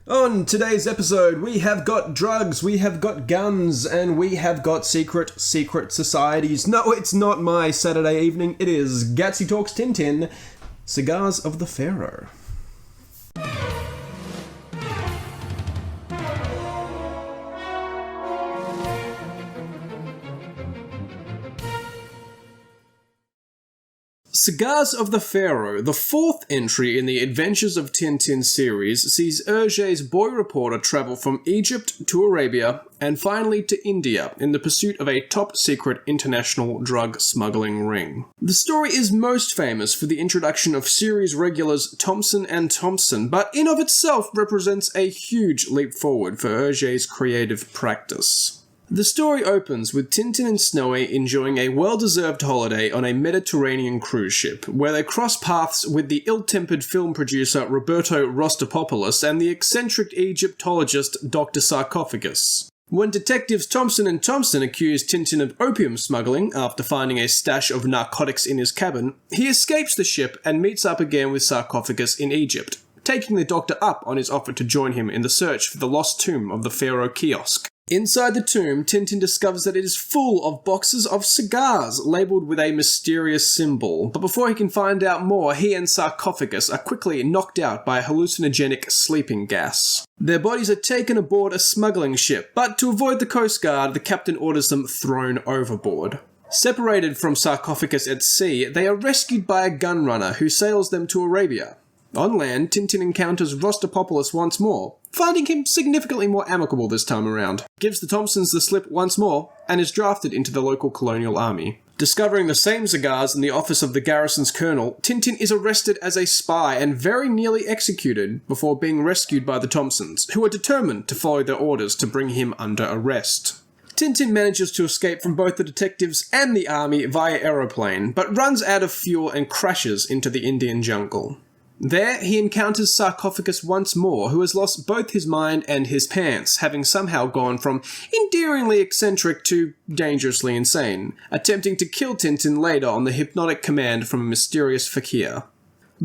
On today's episode, we have got drugs, we have got guns, and we have got secret societies. No, it's not my Saturday evening, it is Gatsy Talks Tintin, Cigars of the Pharaoh. Cigars of the Pharaoh, the fourth entry in the Adventures of Tintin series, sees Hergé's boy reporter travel from Egypt to Arabia and finally to India in the pursuit of a top-secret international drug smuggling ring. The story is most famous for the introduction of series regulars Thompson and Thompson, but in of itself represents a huge leap forward for Hergé's creative practice. The story opens with Tintin and Snowy enjoying a well-deserved holiday on a Mediterranean cruise ship, where they cross paths with the ill-tempered film producer Roberto Rostopopoulos and the eccentric Egyptologist Dr. Sarcophagus. When detectives Thompson and Thompson accuse Tintin of opium smuggling after finding a stash of narcotics in his cabin, he escapes the ship and meets up again with Sarcophagus in Egypt, taking the doctor up on his offer to join him in the search for the lost tomb of the Pharaoh kiosk. Inside the tomb, Tintin discovers that it is full of boxes of cigars labelled with a mysterious symbol, but before he can find out more, he and Sarcophagus are quickly knocked out by a hallucinogenic sleeping gas. Their bodies are taken aboard a smuggling ship, but to avoid the Coast Guard, the captain orders them thrown overboard. Separated from Sarcophagus at sea, they are rescued by a gunrunner who sails them to Arabia. On land, Tintin encounters Rostopopoulos once more, finding him significantly more amicable this time around, gives the Thompsons the slip once more, and is drafted into the local colonial army. Discovering the same cigars in the office of the garrison's colonel, Tintin is arrested as a spy and very nearly executed before being rescued by the Thompsons, who are determined to follow their orders to bring him under arrest. Tintin manages to escape from both the detectives and the army via aeroplane, but runs out of fuel and crashes into the Indian jungle. There, he encounters Sarcophagus once more, who has lost both his mind and his pants, having somehow gone from endearingly eccentric to dangerously insane, attempting to kill Tintin later on the hypnotic command from a mysterious fakir.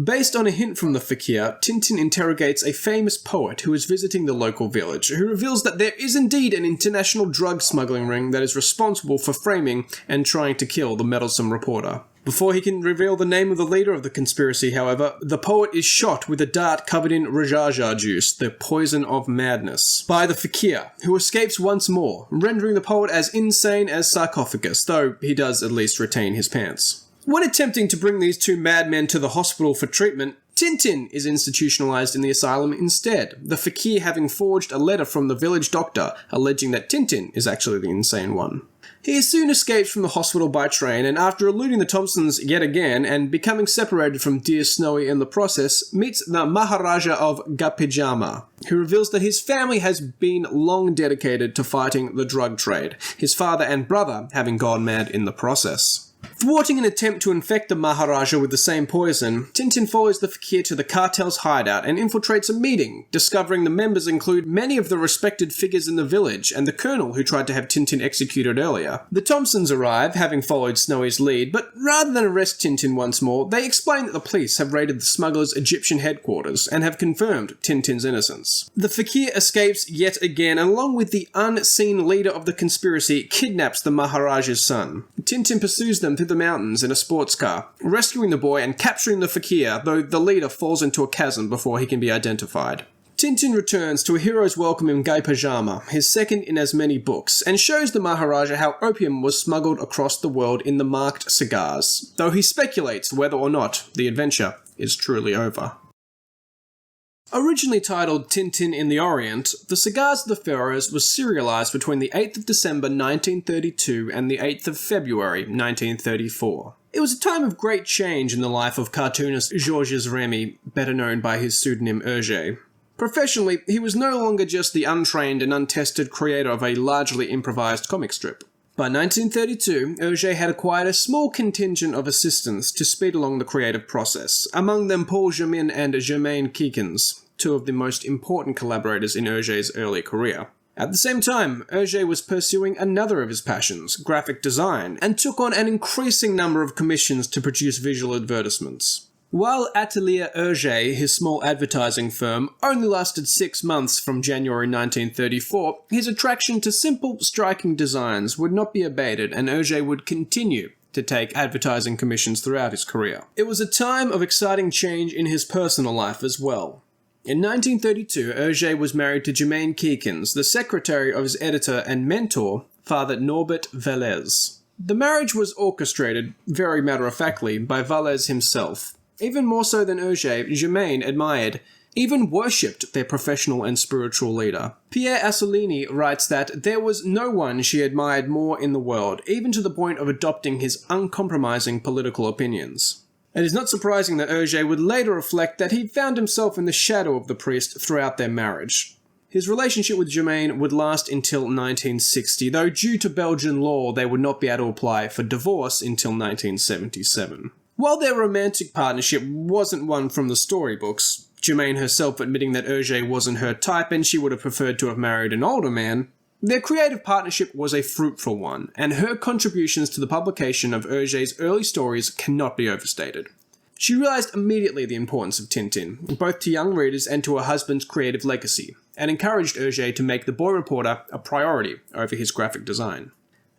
Based on a hint from the fakir, Tintin interrogates a famous poet who is visiting the local village, who reveals that there is indeed an international drug smuggling ring that is responsible for framing and trying to kill the meddlesome reporter. Before he can reveal the name of the leader of the conspiracy, however, the poet is shot with a dart covered in rajaja juice, the poison of madness, by the fakir, who escapes once more, rendering the poet as insane as Sarcophagus, though he does at least retain his pants. When attempting to bring these two madmen to the hospital for treatment, Tintin is institutionalized in the asylum instead, the fakir having forged a letter from the village doctor alleging that Tintin is actually the insane one. He soon escapes from the hospital by train, and after eluding the Thompsons yet again and becoming separated from dear Snowy in the process, meets the Maharaja of Gapijama, who reveals that his family has been long dedicated to fighting the drug trade, his father and brother having gone mad in the process. Thwarting an attempt to infect the Maharaja with the same poison, Tintin follows the fakir to the cartel's hideout and infiltrates a meeting, discovering the members include many of the respected figures in the village and the colonel who tried to have Tintin executed earlier. The Thompsons arrive, having followed Snowy's lead, but rather than arrest Tintin once more, they explain that the police have raided the smugglers' Egyptian headquarters and have confirmed Tintin's innocence. The fakir escapes yet again, and along with the unseen leader of the conspiracy, kidnaps the Maharaja's son. Tintin pursues them through the mountains in a sports car, rescuing the boy and capturing the fakir, though the leader falls into a chasm before he can be identified. Tintin returns to a hero's welcome in Gai Pajama, his second in as many books, and shows the Maharaja how opium was smuggled across the world in the marked cigars, though he speculates whether or not the adventure is truly over. Originally titled Tintin in the Orient, The Cigars of the Pharaohs was serialized between the 8th of December 1932 and the 8th of February 1934. It was a time of great change in the life of cartoonist Georges Remy, better known by his pseudonym Hergé. Professionally, he was no longer just the untrained and untested creator of a largely improvised comic strip. By 1932, Hergé had acquired a small contingent of assistants to speed along the creative process, among them Paul Jamin and Germaine Keekins, two of the most important collaborators in Hergé's early career. At the same time, Hergé was pursuing another of his passions, graphic design, and took on an increasing number of commissions to produce visual advertisements. While Atelier Hergé, his small advertising firm, only lasted 6 months from January 1934, his attraction to simple, striking designs would not be abated, and Hergé would continue to take advertising commissions throughout his career. It was a time of exciting change in his personal life as well. In 1932, Hergé was married to Germaine Keekins, the secretary of his editor and mentor, Father Norbert Vallès. The marriage was orchestrated, very matter-of-factly, by Vallès himself. Even more so than Hergé, Germaine admired, even worshipped their professional and spiritual leader. Pierre Assolini writes that there was no one she admired more in the world, even to the point of adopting his uncompromising political opinions. It is not surprising that Hergé would later reflect that he found himself in the shadow of the priest throughout their marriage. His relationship with Germaine would last until 1960, though due to Belgian law they would not be able to apply for divorce until 1977. While their romantic partnership wasn't one from the storybooks, Germaine herself admitting that Hergé wasn't her type and she would have preferred to have married an older man, their creative partnership was a fruitful one, and her contributions to the publication of Hergé's early stories cannot be overstated. She realised immediately the importance of Tintin, both to young readers and to her husband's creative legacy, and encouraged Hergé to make the boy reporter a priority over his graphic design.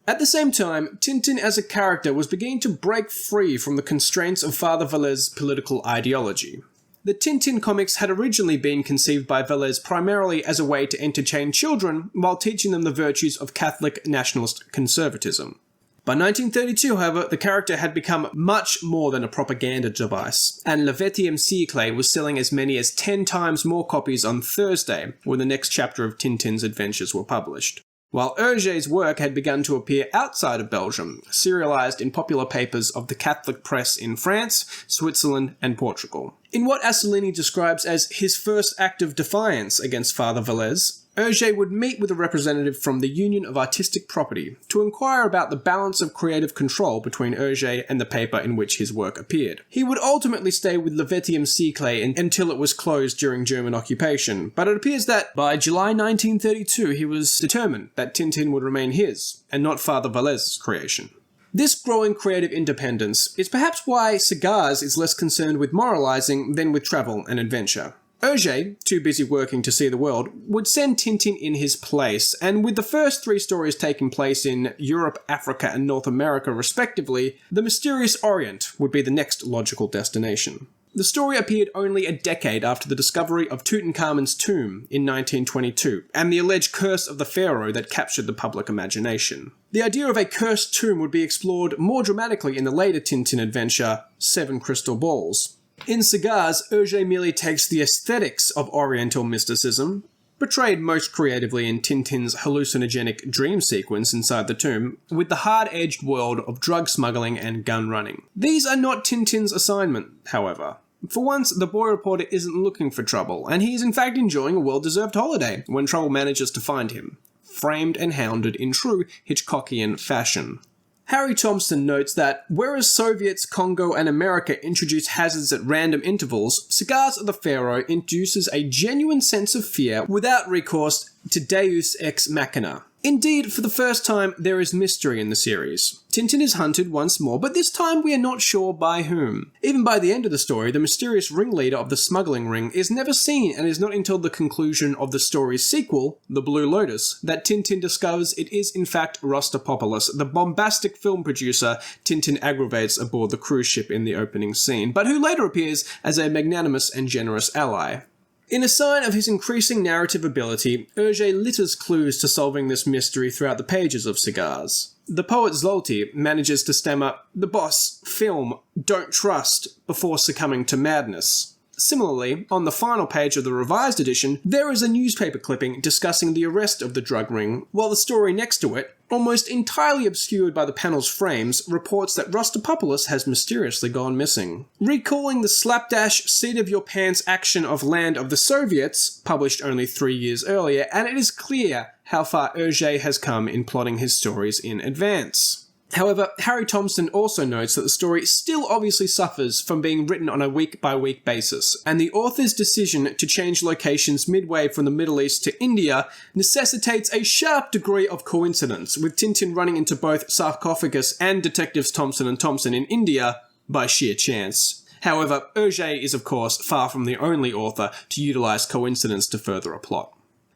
At the same time, Tintin as a character was beginning to break free from the constraints of Father Vallès' political ideology. The Tintin comics had originally been conceived by Vallès primarily as a way to entertain children while teaching them the virtues of Catholic nationalist conservatism. By 1932, however, the character had become much more than a propaganda device, and Le 20e siècle was selling as many as 10 times more copies on Thursday when the next chapter of Tintin's adventures were published. While Hergé's work had begun to appear outside of Belgium, serialized in popular papers of the Catholic press in France, Switzerland, and Portugal. In what Assolini describes as his first act of defiance against Father Vallès, Hergé would meet with a representative from the Union of Artistic Property to inquire about the balance of creative control between Hergé and the paper in which his work appeared. He would ultimately stay with Le 20e siècle until it was closed during German occupation, but it appears that by July 1932 he was determined that Tintin would remain his, and not Father Vallès' creation. This growing creative independence is perhaps why Cigars is less concerned with moralizing than with travel and adventure. Hergé, too busy working to see the world, would send Tintin in his place, and with the first 3 stories taking place in Europe, Africa, and North America respectively, the mysterious Orient would be the next logical destination. The story appeared only a decade after the discovery of Tutankhamun's tomb in 1922, and the alleged curse of the Pharaoh that captured the public imagination. The idea of a cursed tomb would be explored more dramatically in the later Tintin adventure, 7 Crystal Balls. In Cigars, Hergé merely takes the aesthetics of Oriental mysticism, portrayed most creatively in Tintin's hallucinogenic dream sequence inside the tomb, with the hard-edged world of drug smuggling and gun running. These are not Tintin's assignment, however. For once, the boy reporter isn't looking for trouble, and he is in fact enjoying a well-deserved holiday when trouble manages to find him, framed and hounded in true Hitchcockian fashion. Harry Thompson notes that, whereas Soviets, Congo, and America introduce hazards at random intervals, Cigars of the Pharaoh introduces a genuine sense of fear without recourse to deus ex machina. Indeed, for the first time, there is mystery in the series. Tintin is hunted once more, but this time we are not sure by whom. Even by the end of the story, the mysterious ringleader of the smuggling ring is never seen, and it is not until the conclusion of the story's sequel, The Blue Lotus, that Tintin discovers it is in fact Rostopopoulos, the bombastic film producer Tintin aggravates aboard the cruise ship in the opening scene, but who later appears as a magnanimous and generous ally. In a sign of his increasing narrative ability, Hergé litters clues to solving this mystery throughout the pages of Cigars. The poet Zloty manages to stammer, "The boss, film, don't trust," before succumbing to madness. Similarly, on the final page of the revised edition, there is a newspaper clipping discussing the arrest of the drug ring, while the story next to it, almost entirely obscured by the panel's frames, reports that Rostopopoulos has mysteriously gone missing. Recalling the slapdash, seat-of-your-pants action of Land of the Soviets, published only 3 years earlier, and it is clear how far Hergé has come in plotting his stories in advance. However, Harry Thompson also notes that the story still obviously suffers from being written on a week-by-week basis, and the author's decision to change locations midway from the Middle East to India necessitates a sharp degree of coincidence, with Tintin running into both Sarcophagus and Detectives Thompson and Thompson in India by sheer chance. However, Hergé is of course far from the only author to utilise coincidence to further a plot.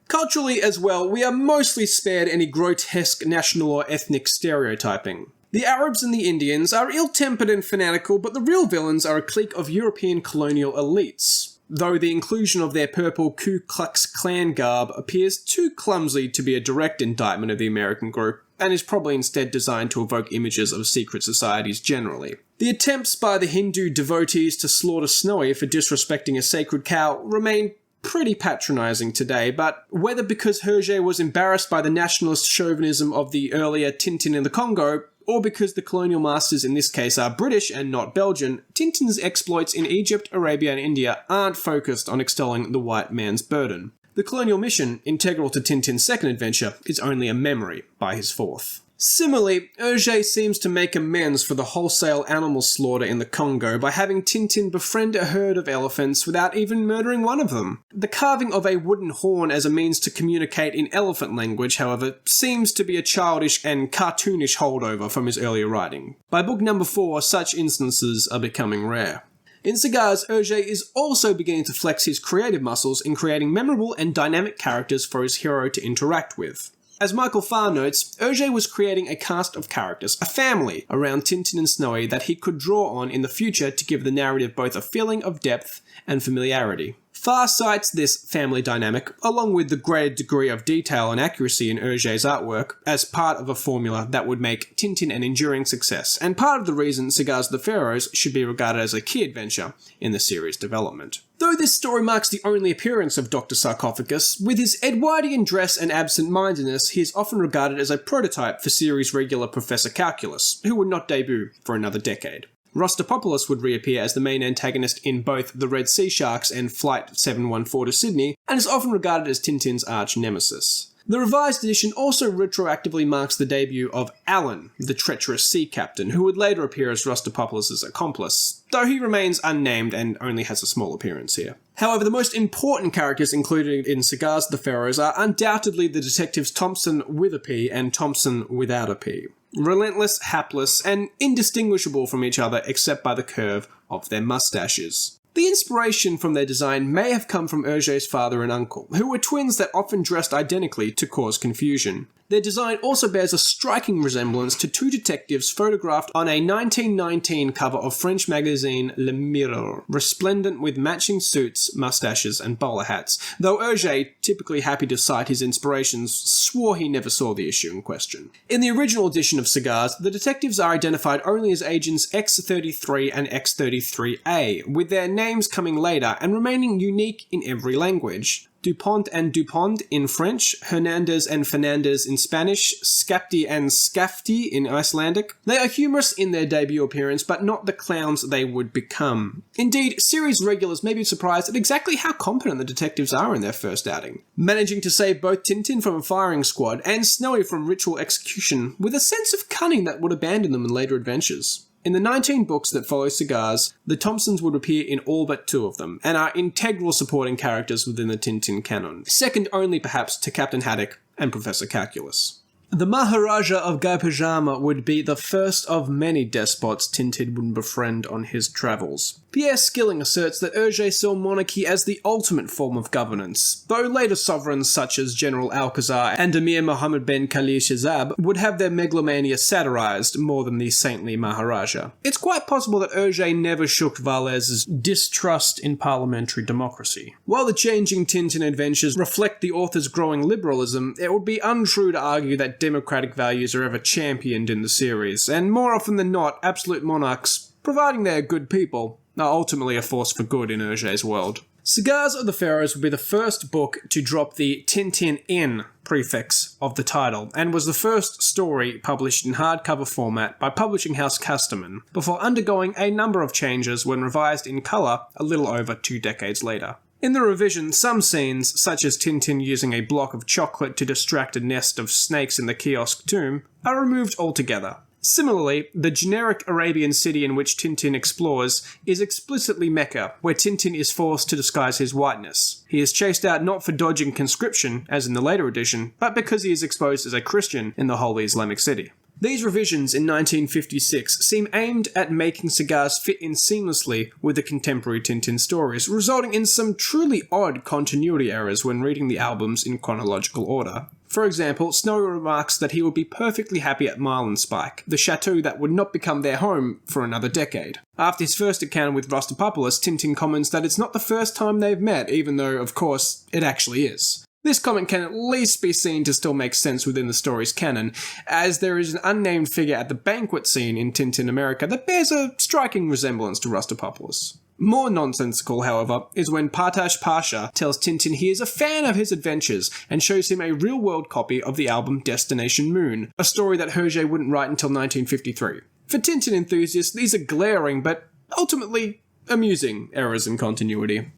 Culturally as well, we are mostly spared any grotesque national or ethnic stereotyping. The Arabs and the Indians are ill-tempered and fanatical, but the real villains are a clique of European colonial elites, though the inclusion of their purple Ku Klux Klan garb appears too clumsy to be a direct indictment of the American group, and is probably instead designed to evoke images of secret societies generally. The attempts by the Hindu devotees to slaughter Snowy for disrespecting a sacred cow remain pretty patronising today, but whether because Hergé was embarrassed by the nationalist chauvinism of the earlier Tintin in the Congo, or because the colonial masters in this case are British and not Belgian, Tintin's exploits in Egypt, Arabia and India aren't focused on extolling the white man's burden. The colonial mission, integral to Tintin's second adventure, is only a memory by his fourth. Similarly, Hergé seems to make amends for the wholesale animal slaughter in the Congo by having Tintin befriend a herd of elephants without even murdering one of them. The carving of a wooden horn as a means to communicate in elephant language, however, seems to be a childish and cartoonish holdover from his earlier writing. By book number 4, such instances are becoming rare. In Cigars, Hergé is also beginning to flex his creative muscles in creating memorable and dynamic characters for his hero to interact with. As Michael Farr notes, Hergé was creating a cast of characters, a family, around Tintin and Snowy that he could draw on in the future to give the narrative both a feeling of depth and familiarity. Farr cites this family dynamic, along with the greater degree of detail and accuracy in Hergé's artwork, as part of a formula that would make Tintin an enduring success, and part of the reason Cigars of the Pharaohs should be regarded as a key adventure in the series' development. Though this story marks the only appearance of Dr. Sarcophagus, with his Edwardian dress and absent-mindedness, he is often regarded as a prototype for series regular Professor Calculus, who would not debut for another decade. Rostopopoulos would reappear as the main antagonist in both The Red Sea Sharks and Flight 714 to Sydney, and is often regarded as Tintin's arch-nemesis. The revised edition also retroactively marks the debut of Alan, the treacherous sea captain, who would later appear as Rostopopoulos' accomplice, though he remains unnamed and only has a small appearance here. However, the most important characters included in Cigars of the Pharaohs are undoubtedly the detectives Thompson with a P and Thompson without a P. Relentless, hapless, and indistinguishable from each other except by the curve of their mustaches. The inspiration from their design may have come from Hergé's father and uncle, who were twins that often dressed identically to cause confusion. Their design also bears a striking resemblance to two detectives photographed on a 1919 cover of French magazine Le Mirror, resplendent with matching suits, mustaches, and bowler hats, though Hergé, typically happy to cite his inspirations, swore he never saw the issue in question. In the original edition of Cigars, the detectives are identified only as agents X33 and X33A, with their names coming later and remaining unique in every language. Dupont and Dupont in French, Hernandez and Fernandez in Spanish, Skapti and Skafti in Icelandic. They are humorous in their debut appearance, but not the clowns they would become. Indeed, series regulars may be surprised at exactly how competent the detectives are in their first outing, managing to save both Tintin from a firing squad and Snowy from ritual execution with a sense of cunning that would abandon them in later adventures. In the 19 books that follow Cigars, the Thompsons would appear in all but 2 of them, and are integral supporting characters within the Tintin canon, second only perhaps to Captain Haddock and Professor Calculus. The Maharaja of Guy Pajama would be the first of many despots Tintin would befriend on his travels. Pierre Skilling asserts that Hergé saw monarchy as the ultimate form of governance, though later sovereigns such as General Alcazar and Emir Mohammed ben Khalil Shazab would have their megalomania satirized more than the saintly Maharaja. It's quite possible that Hergé never shook Valèse's distrust in parliamentary democracy. While the changing Tintin adventures reflect the author's growing liberalism, it would be untrue to argue that democratic values are ever championed in the series, and more often than not, absolute monarchs, providing they are good people, are ultimately a force for good in Hergé's world. Cigars of the Pharaohs would be the first book to drop the Tintin in prefix of the title, and was the first story published in hardcover format by publishing house Custerman, before undergoing a number of changes when revised in colour a little over 2 decades later. In the revision, some scenes, such as Tintin using a block of chocolate to distract a nest of snakes in the kiosk tomb, are removed altogether. Similarly, the generic Arabian city in which Tintin explores is explicitly Mecca, where Tintin is forced to disguise his whiteness. He is chased out not for dodging conscription, as in the later edition, but because he is exposed as a Christian in the Holy Islamic city. These revisions in 1956 seem aimed at making Cigars fit in seamlessly with the contemporary Tintin stories, resulting in some truly odd continuity errors when reading the albums in chronological order. For example, Snowy remarks that he would be perfectly happy at Marlinspike, the chateau that would not become their home for another decade. After his first encounter with Rostopopoulos, Tintin comments that it's not the first time they've met, even though, of course, it actually is. This comment can at least be seen to still make sense within the story's canon, as there is an unnamed figure at the banquet scene in Tintin America that bears a striking resemblance to Rostopopoulos. More nonsensical, however, is when Partash Pasha tells Tintin he is a fan of his adventures and shows him a real-world copy of the album Destination Moon, a story that Hergé wouldn't write until 1953. For Tintin enthusiasts, these are glaring but ultimately amusing errors in continuity.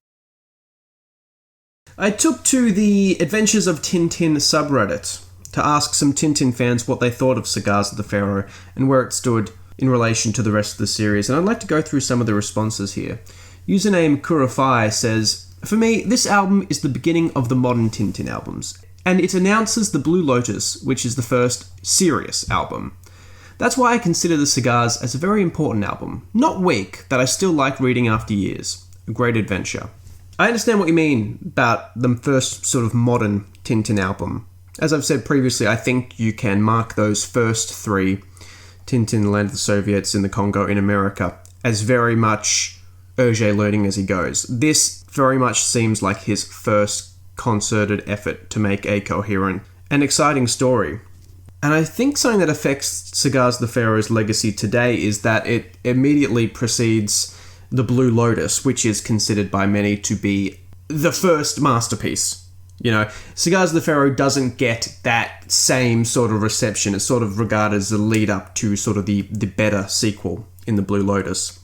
I took to the Adventures of Tintin subreddit to ask some Tintin fans what they thought of Cigars of the Pharaoh and where it stood in relation to the rest of the series, and I'd like to go through some of the responses here. Username Kurafai says, "For me, this album is the beginning of the modern Tintin albums, and it announces the Blue Lotus, which is the first serious album. That's why I consider the Cigars as a very important album. Not weak, that I still like reading after years. A great adventure." I understand what you mean about the first sort of modern Tintin album. As I've said previously, I think you can mark those first three, Tintin, Land of the Soviets, in the Congo, in America, as very much Hergé learning as he goes. This very much seems like his first concerted effort to make a coherent and exciting story. And I think something that affects Cigars of the Pharaoh's legacy today is that it immediately precedes the Blue Lotus, which is considered by many to be the first masterpiece. You know, Cigars of the Pharaoh doesn't get that same sort of reception. It's sort of regarded as the lead up to sort of the better sequel in the Blue Lotus.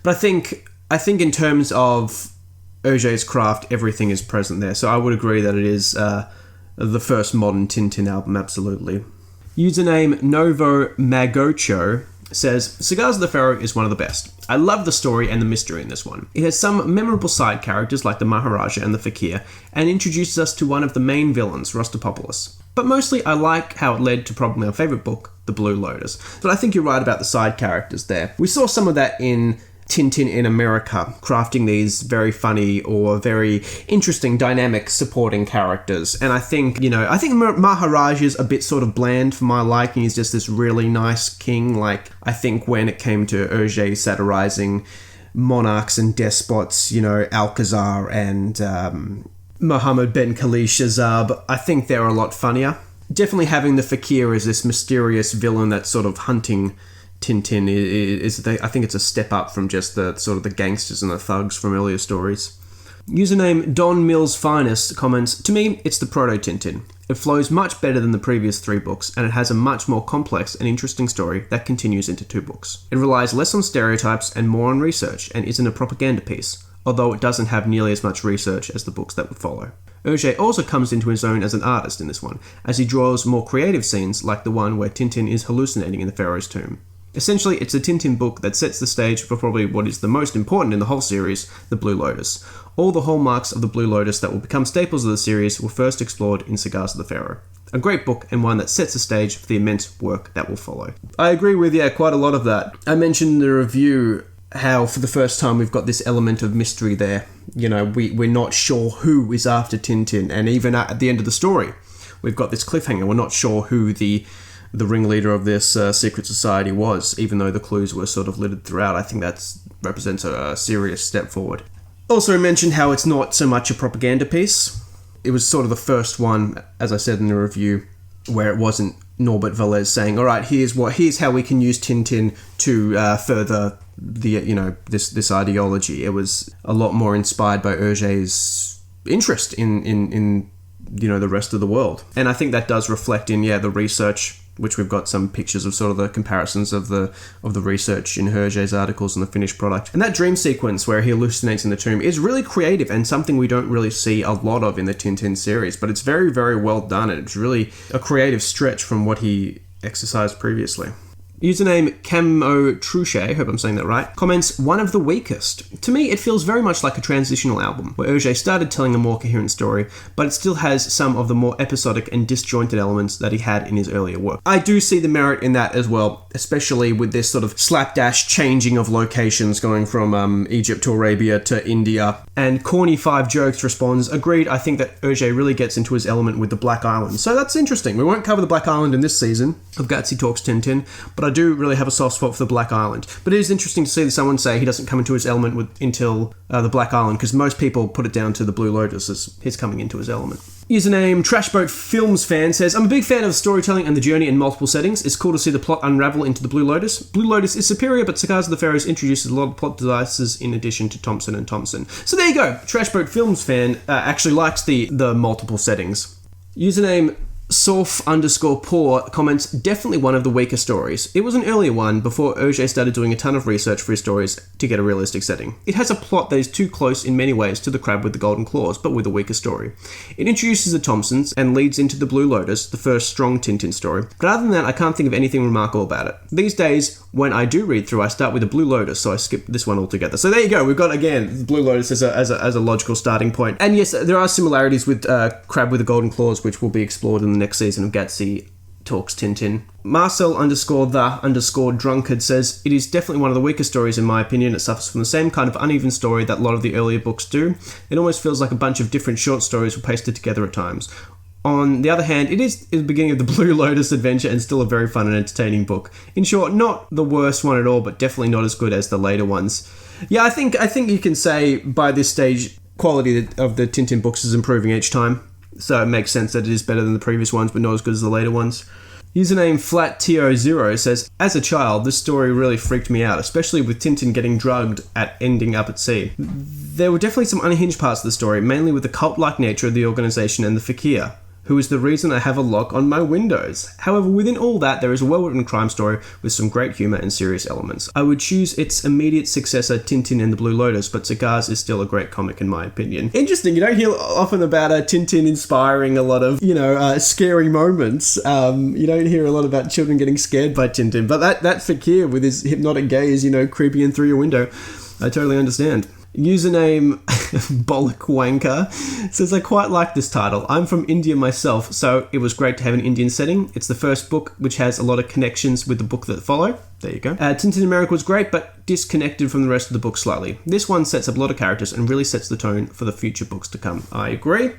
But I think in terms of Hergé's craft, everything is present there. So I would agree that it is the first modern Tintin album, absolutely. Username Novo Magocho says, "Cigars of the Pharaoh is one of the best. I love the story and the mystery in this one. It has some memorable side characters like the Maharaja and the Fakir, and introduces us to one of the main villains, Rostopopoulos. But mostly I like how it led to probably my favourite book, The Blue Lotus." But I think you're right about the side characters there. We saw some of that in Tintin in America, crafting these very funny or very interesting, dynamic supporting characters. And I think Maharaj is a bit sort of bland for my liking. He's just this really nice king. Like, I think when it came to Hergé satirizing monarchs and despots, Alcazar and Mohammed Ben Khalid Shahzab, I think they're a lot funnier. Definitely having the Fakir as this mysterious villain that's sort of hunting Tintin I think it's a step up from just the sort of the gangsters and the thugs from earlier stories. Username Don Mills Finest comments, "To me, it's the proto-Tintin. It flows much better than the previous 3 books, and it has a much more complex and interesting story that continues into 2 books. It relies less on stereotypes and more on research, and isn't a propaganda piece, although it doesn't have nearly as much research as the books that would follow. Hergé also comes into his own as an artist in this one, as he draws more creative scenes like the one where Tintin is hallucinating in the Pharaoh's tomb. Essentially, it's a Tintin book that sets the stage for probably what is the most important in the whole series, the Blue Lotus. All the hallmarks of the Blue Lotus that will become staples of the series were first explored in Cigars of the Pharaoh. A great book, and one that sets the stage for the immense work that will follow." I agree with, quite a lot of that. I mentioned in the review how for the first time we've got this element of mystery there. We're not sure who is after Tintin, and even at the end of the story, we've got this cliffhanger. We're not sure who the ringleader of this secret society was, even though the clues were sort of littered throughout. I think that represents a serious step forward. Also mentioned how it's not so much a propaganda piece. It was sort of the first one, as I said in the review, where it wasn't Norbert Velez saying, "All right, here's how we can use Tintin to further the this ideology." It was a lot more inspired by Hergé's interest in the rest of the world, and I think that does reflect in the research, which we've got some pictures of sort of the comparisons of the research in Hergé's articles and the finished product. And that dream sequence where he hallucinates in the tomb is really creative and something we don't really see a lot of in the Tintin series, but it's very, very well done, and it's really a creative stretch from what he exercised previously. Username Camo Truche, hope I'm saying that right, comments, one of the weakest. To me, it feels very much like a transitional album, where Hergé started telling a more coherent story, but it still has some of the more episodic and disjointed elements that he had in his earlier work. I do see the merit in that as well, especially with this sort of slapdash changing of locations going from Egypt to Arabia to India. And Corny5Jokes responds, agreed, I think that Hergé really gets into his element with the Black Island. So that's interesting. We won't cover the Black Island in this season of Gatsby Talks Tintin, but I do really have a soft spot for the Black Island. But it is interesting to see someone say he doesn't come into his element until the Black Island, because most people put it down to the Blue Lotus as his coming into his element. Username Trashboat Films Fan says, I'm a big fan of the storytelling and the journey in multiple settings. It's cool to see the plot unravel into the Blue Lotus. Blue Lotus is superior, but Cigars of the Pharaoh introduces a lot of plot devices in addition to Thompson and Thompson. So there you go. Trashboat Films Fan actually likes the multiple settings. Username Sorf_poor comments, definitely one of the weaker stories. It was an earlier one before Hergé started doing a ton of research for his stories to get a realistic setting. It has a plot that is too close in many ways to The Crab with the Golden Claws, but with a weaker story. It introduces the Thompsons and leads into the Blue Lotus, the first strong Tintin story. But other than that, I can't think of anything remarkable about it. These days, when I do read through, I start with the Blue Lotus, so I skip this one altogether. So there you go. We've got, again, the Blue Lotus as a logical starting point. And yes, there are similarities with Crab with the Golden Claws, which will be explored in the next season of Gatsby Talks Tintin. Marcel_the_drunkard says, it is definitely one of the weaker stories in my opinion. It suffers from the same kind of uneven story that a lot of the earlier books do. It almost feels like a bunch of different short stories were pasted together at times. On the other hand, it is the beginning of the Blue Lotus adventure and still a very fun and entertaining book. In short, not the worst one at all, but definitely not as good as the later ones. Yeah, I think you can say by this stage, quality of the Tintin books is improving each time. So it makes sense that it is better than the previous ones, but not as good as the later ones. Username FlatTO0 says, as a child, this story really freaked me out, especially with Tintin getting drugged at ending up at sea. There were definitely some unhinged parts of the story, mainly with the cult-like nature of the organisation and the fakir, who is the reason I have a lock on my windows. However, within all that, there is a well-written crime story with some great humour and serious elements. I would choose its immediate successor, Tintin and the Blue Lotus, but Cigars is still a great comic in my opinion. Interesting, you don't hear often about Tintin inspiring a lot of, scary moments. You don't hear a lot about children getting scared by Tintin, but that fakir with his hypnotic gaze, creeping in through your window, I totally understand. Username Bollock Wanker says, I quite like this title. I'm from India myself, so it was great to have an Indian setting. It's the first book which has a lot of connections with the book that follow. There you go. Tintin America was great, but disconnected from the rest of the book slightly. This one sets up a lot of characters and really sets the tone for the future books to come. I agree.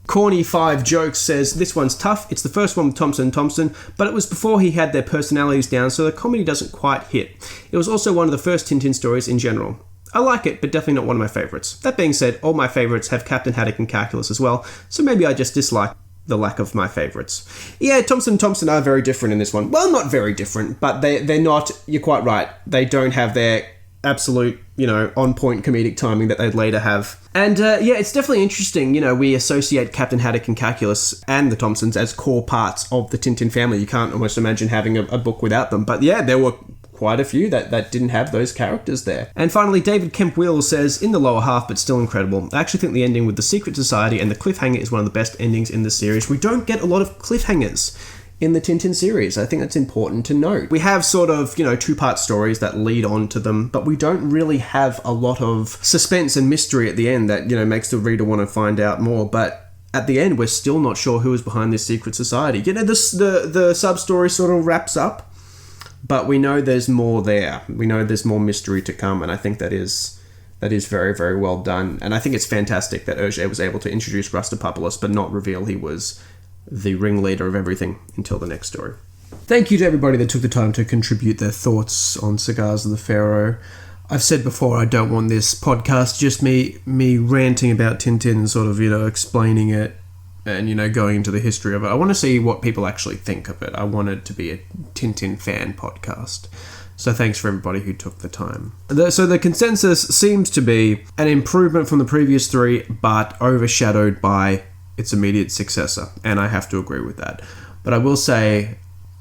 Corny5Jokes says, this one's tough. It's the first one with Thompson and Thompson, but it was before he had their personalities down, so the comedy doesn't quite hit. It was also one of the first Tintin stories in general. I like it, but definitely not one of my favourites. That being said, all my favourites have Captain Haddock and Calculus as well, so maybe I just dislike the lack of my favourites. Yeah, Thompson and Thompson are very different in this one. Well, not very different, but they're not, you're quite right, they don't have their absolute, on-point comedic timing that they'd later have. And it's definitely interesting, we associate Captain Haddock and Calculus and the Thompsons as core parts of the Tintin family. You can't almost imagine having a book without them, but yeah, there were quite a few that didn't have those characters there. And finally, David Kemp-Wheeler says, in the lower half, but still incredible. I actually think the ending with the Secret Society and the cliffhanger is one of the best endings in the series. We don't get a lot of cliffhangers in the Tintin series. I think that's important to note. We have sort of, two-part stories that lead on to them, but we don't really have a lot of suspense and mystery at the end that, makes the reader want to find out more. But at the end, we're still not sure who is behind this Secret Society. The sub-story sort of wraps up, but we know there's more there. We know there's more mystery to come, and I think that is very, very well done. And I think it's fantastic that Hergé was able to introduce Rustopopoulos, but not reveal he was the ringleader of everything until the next story. Thank you to everybody that took the time to contribute their thoughts on Cigars of the Pharaoh. I've said before, I don't want this podcast just me ranting about Tintin and sort of, explaining it and, going into the history of it. I want to see what people actually think of it. I want it to be a Tintin fan podcast. So thanks for everybody who took the time. So the consensus seems to be an improvement from the previous three, but overshadowed by its immediate successor. And I have to agree with that. But I will say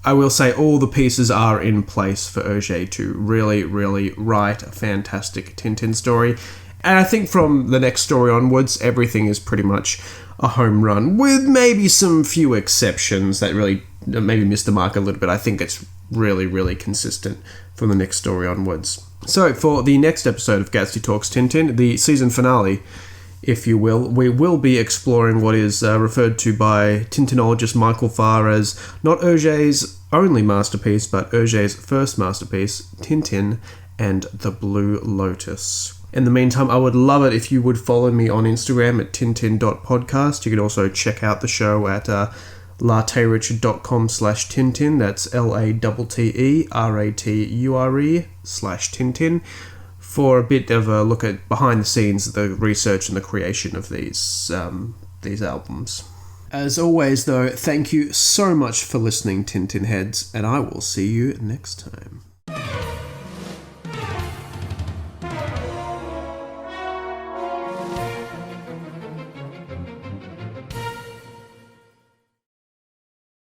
all the pieces are in place for Hergé to really, really write a fantastic Tintin story. And I think from the next story onwards, everything is pretty much a home run, with maybe some few exceptions that really maybe missed the mark a little bit. I think it's really, really consistent from the next story onwards. So, for the next episode of Gatsby Talks Tintin, the season finale, if you will, we will be exploring what is referred to by Tintinologist Michael Farr as not Hergé's only masterpiece, but Hergé's first masterpiece, Tintin and the Blue Lotus. In the meantime, I would love it if you would follow me on Instagram at tintin.podcast. You can also check out the show at laterrichard.com/Tintin. That's LATTERATURE/Tintin for a bit of a look at behind the scenes, the research and the creation of these albums. As always, though, thank you so much for listening, Tintin heads, and I will see you next time.